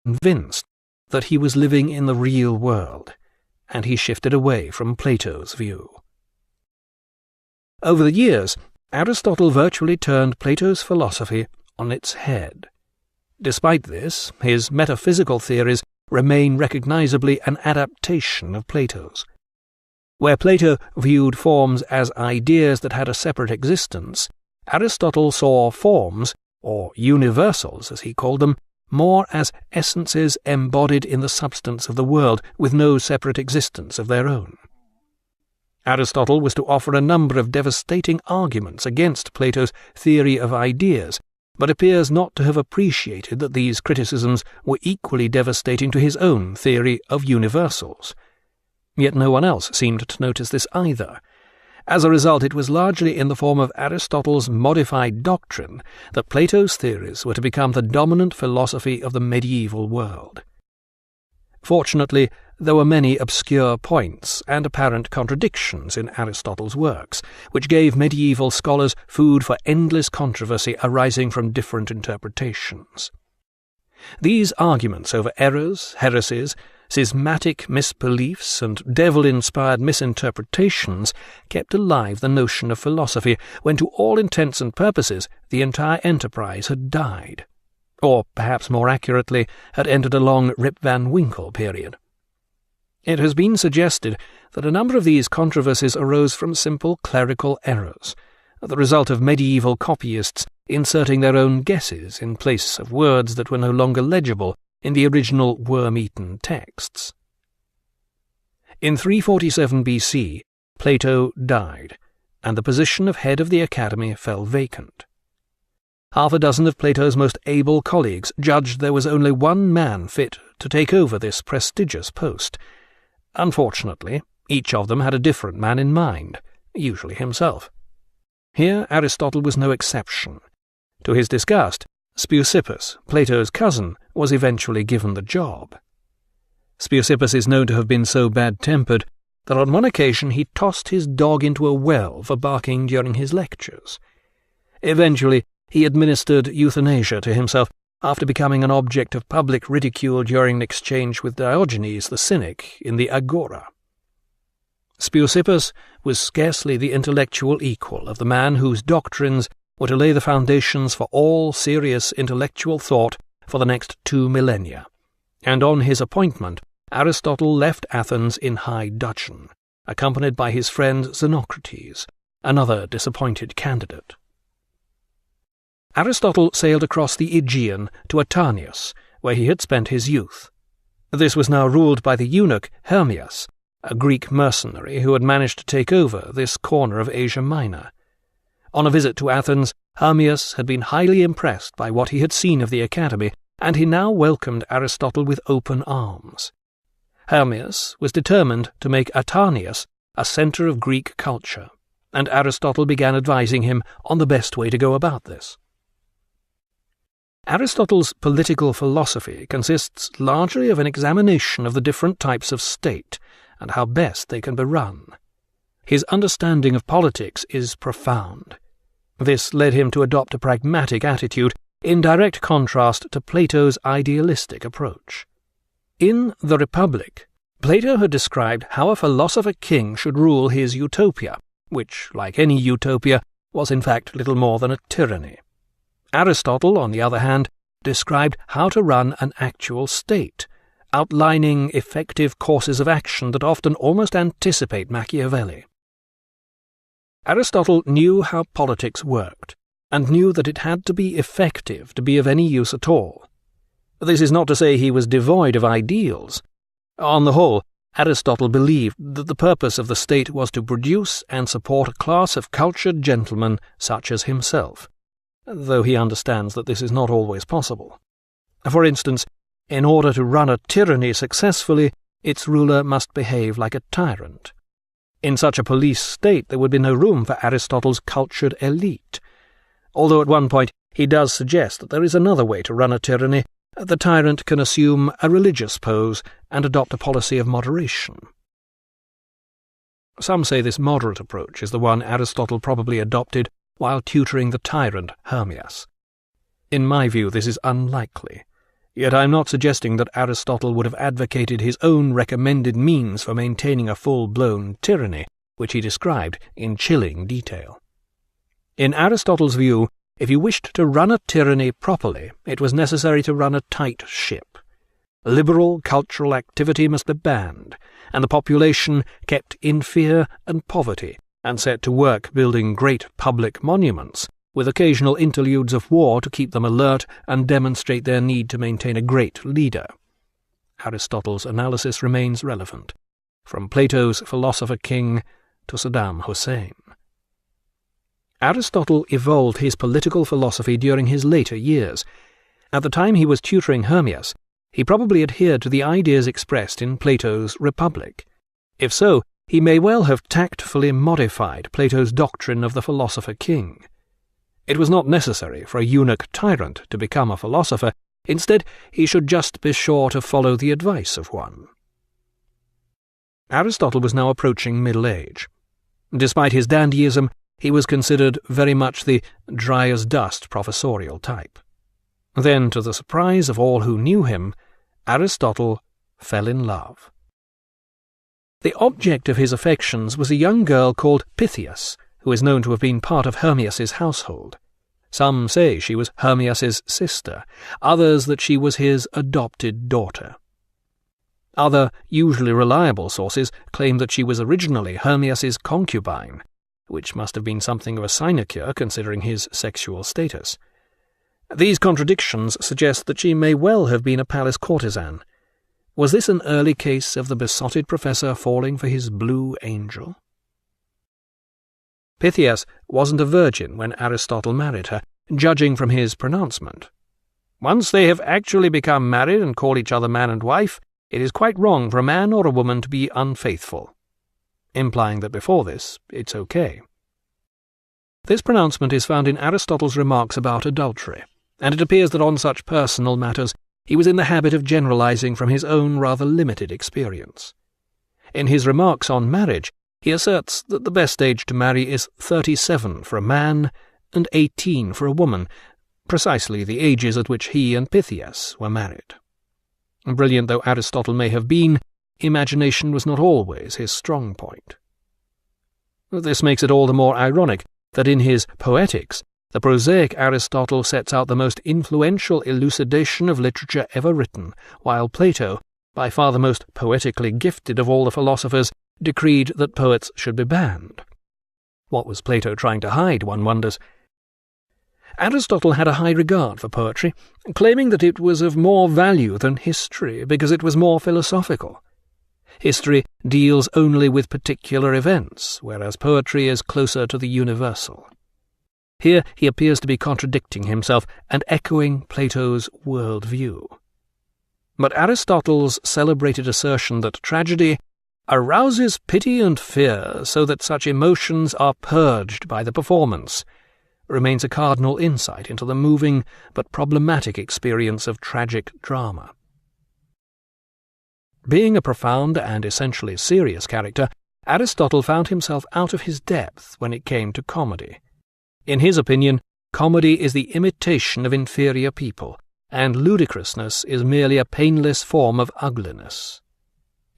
convinced that he was living in the real world, and he shifted away from Plato's view. Over the years, Aristotle virtually turned Plato's philosophy on its head. Despite this, his metaphysical theories remain recognizably an adaptation of Plato's. Where Plato viewed forms as ideas that had a separate existence, Aristotle saw forms, or universals as he called them, more as essences embodied in the substance of the world, with no separate existence of their own. Aristotle was to offer a number of devastating arguments against Plato's theory of ideas, but appears not to have appreciated that these criticisms were equally devastating to his own theory of universals. Yet no one else seemed to notice this either. As a result, it was largely in the form of Aristotle's modified doctrine that Plato's theories were to become the dominant philosophy of the medieval world. Fortunately, there were many obscure points and apparent contradictions in Aristotle's works, which gave medieval scholars food for endless controversy arising from different interpretations. These arguments over errors, heresies, schismatic misbeliefs, and devil-inspired misinterpretations kept alive the notion of philosophy when, to all intents and purposes, the entire enterprise had died, or, perhaps more accurately, had entered a long Rip Van Winkle period. It has been suggested that a number of these controversies arose from simple clerical errors, the result of medieval copyists inserting their own guesses in place of words that were no longer legible in the original worm-eaten texts. In 347 BC, Plato died, and the position of head of the academy fell vacant. Half a dozen of Plato's most able colleagues judged there was only one man fit to take over this prestigious post. Unfortunately, each of them had a different man in mind, usually himself. Here Aristotle was no exception. To his disgust, Speusippus, Plato's cousin, was eventually given the job. Speusippus is known to have been so bad-tempered that on one occasion he tossed his dog into a well for barking during his lectures. Eventually, he administered euthanasia to himself after becoming an object of public ridicule during an exchange with Diogenes the Cynic in the Agora. Speusippus was scarcely the intellectual equal of the man whose doctrines were to lay the foundations for all serious intellectual thought for the next 2 millennia, and on his appointment Aristotle left Athens in high dudgeon, accompanied by his friend Xenocrates, another disappointed candidate. Aristotle sailed across the Aegean to Atarneus, where he had spent his youth. This was now ruled by the eunuch Hermias, a Greek mercenary who had managed to take over this corner of Asia Minor. On a visit to Athens, Hermias had been highly impressed by what he had seen of the academy, and he now welcomed Aristotle with open arms. Hermias was determined to make Atarneus a centre of Greek culture, and Aristotle began advising him on the best way to go about this. Aristotle's political philosophy consists largely of an examination of the different types of state and how best they can be run. His understanding of politics is profound. This led him to adopt a pragmatic attitude in direct contrast to Plato's idealistic approach. In The Republic, Plato had described how a philosopher-king should rule his utopia, which, like any utopia, was in fact little more than a tyranny. Aristotle, on the other hand, described how to run an actual state, outlining effective courses of action that often almost anticipate Machiavelli. Aristotle knew how politics worked, and knew that it had to be effective to be of any use at all. This is not to say he was devoid of ideals. On the whole, Aristotle believed that the purpose of the state was to produce and support a class of cultured gentlemen such as himself, though he understands that this is not always possible. For instance, in order to run a tyranny successfully, its ruler must behave like a tyrant. In such a police state there would be no room for Aristotle's cultured elite. Although at one point he does suggest that there is another way to run a tyranny. The tyrant can assume a religious pose and adopt a policy of moderation. Some say this moderate approach is the one Aristotle probably adopted while tutoring the tyrant Hermias. In my view, this is unlikely. Yet I am not suggesting that Aristotle would have advocated his own recommended means for maintaining a full-blown tyranny, which he described in chilling detail. In Aristotle's view, if you wished to run a tyranny properly, it was necessary to run a tight ship. Liberal cultural activity must be banned, and the population kept in fear and poverty, and set to work building great public monuments, with occasional interludes of war to keep them alert and demonstrate their need to maintain a great leader. Aristotle's analysis remains relevant, from Plato's philosopher king to Saddam Hussein. Aristotle evolved his political philosophy during his later years. At the time he was tutoring Hermias, he probably adhered to the ideas expressed in Plato's Republic. If so, he may well have tactfully modified Plato's doctrine of the philosopher king. It was not necessary for a eunuch tyrant to become a philosopher. Instead, he should just be sure to follow the advice of one. Aristotle was now approaching middle age. Despite his dandyism, he was considered very much the dry-as-dust professorial type. Then, to the surprise of all who knew him, Aristotle fell in love. The object of his affections was a young girl called Pythias, who is known to have been part of Hermias's household. Some say she was Hermias's sister, others that she was his adopted daughter. Other, usually reliable sources claim that she was originally Hermias's concubine, which must have been something of a sinecure considering his sexual status. These contradictions suggest that she may well have been a palace courtesan. Was this an early case of the besotted professor falling for his blue angel? Pythias wasn't a virgin when Aristotle married her, judging from his pronouncement. Once they have actually become married and call each other man and wife, it is quite wrong for a man or a woman to be unfaithful, implying that before this, it's okay. This pronouncement is found in Aristotle's remarks about adultery, and it appears that on such personal matters he was in the habit of generalizing from his own rather limited experience. In his remarks on marriage, he asserts that the best age to marry is 37 for a man and 18 for a woman, precisely the ages at which he and Pythias were married. Brilliant though Aristotle may have been, imagination was not always his strong point. This makes it all the more ironic that in his Poetics, the prosaic Aristotle sets out the most influential elucidation of literature ever written, while Plato, by far the most poetically gifted of all the philosophers, decreed that poets should be banned. What was Plato trying to hide, one wonders? Aristotle had a high regard for poetry, claiming that it was of more value than history because it was more philosophical. History deals only with particular events, whereas poetry is closer to the universal. Here he appears to be contradicting himself and echoing Plato's world-view. But Aristotle's celebrated assertion that tragedy arouses pity and fear so that such emotions are purged by the performance remains a cardinal insight into the moving but problematic experience of tragic drama. Being a profound and essentially serious character, Aristotle found himself out of his depth when it came to comedy. In his opinion, comedy is the imitation of inferior people, and ludicrousness is merely a painless form of ugliness.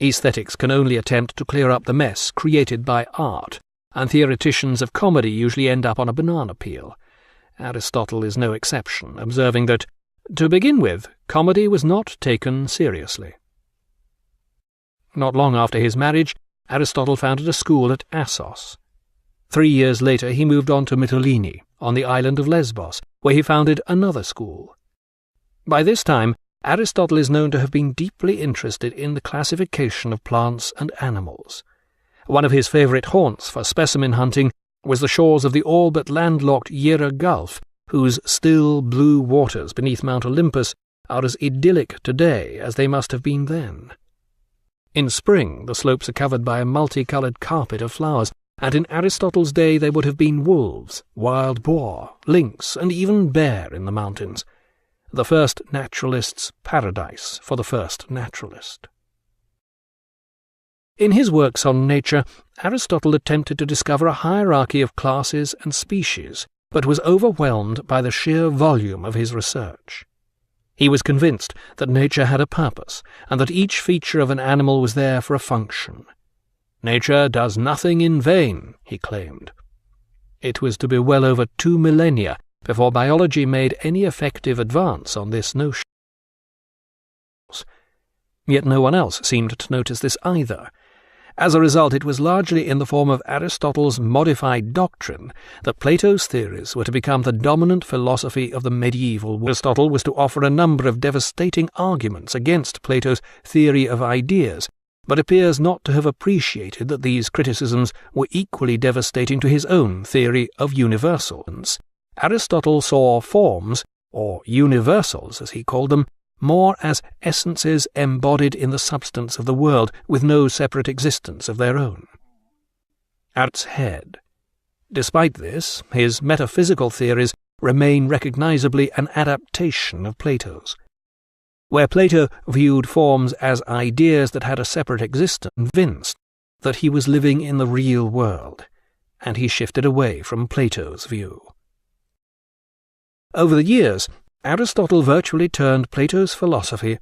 Aesthetics can only attempt to clear up the mess created by art, and theoreticians of comedy usually end up on a banana peel. Aristotle is no exception, observing that, to begin with, comedy was not taken seriously. Not long after his marriage, Aristotle founded a school at Assos. 3 years later he moved on to Mytilene, on the island of Lesbos, where he founded another school. By this time, Aristotle is known to have been deeply interested in the classification of plants and animals. One of his favourite haunts for specimen hunting was the shores of the all but landlocked Jera Gulf, whose still blue waters beneath Mount Olympus are as idyllic today as they must have been then. In spring, the slopes are covered by a multicoloured carpet of flowers, and in Aristotle's day there would have been wolves, wild boar, lynx, and even bear in the mountains. The first naturalist's paradise for the first naturalist. In his works on nature, Aristotle attempted to discover a hierarchy of classes and species, but was overwhelmed by the sheer volume of his research. He was convinced that nature had a purpose, and that each feature of an animal was there for a function. Nature does nothing in vain, he claimed. It was to be well over 2 millennia before biology made any effective advance on this notion. Yet no one else seemed to notice this either. As a result, it was largely in the form of Aristotle's modified doctrine that Plato's theories were to become the dominant philosophy of the medieval world. Aristotle was to offer a number of devastating arguments against Plato's theory of ideas, but appears not to have appreciated that these criticisms were equally devastating to his own theory of universals. Aristotle saw forms, or universals as he called them, more as essences embodied in the substance of the world, with no separate existence of their own. At its head. Despite this, his metaphysical theories remain recognizably an adaptation of Plato's. Where Plato viewed forms as ideas that had a separate existence, convinced that he was living in the real world, and he shifted away from Plato's view. Over the years, Aristotle virtually turned Plato's philosophy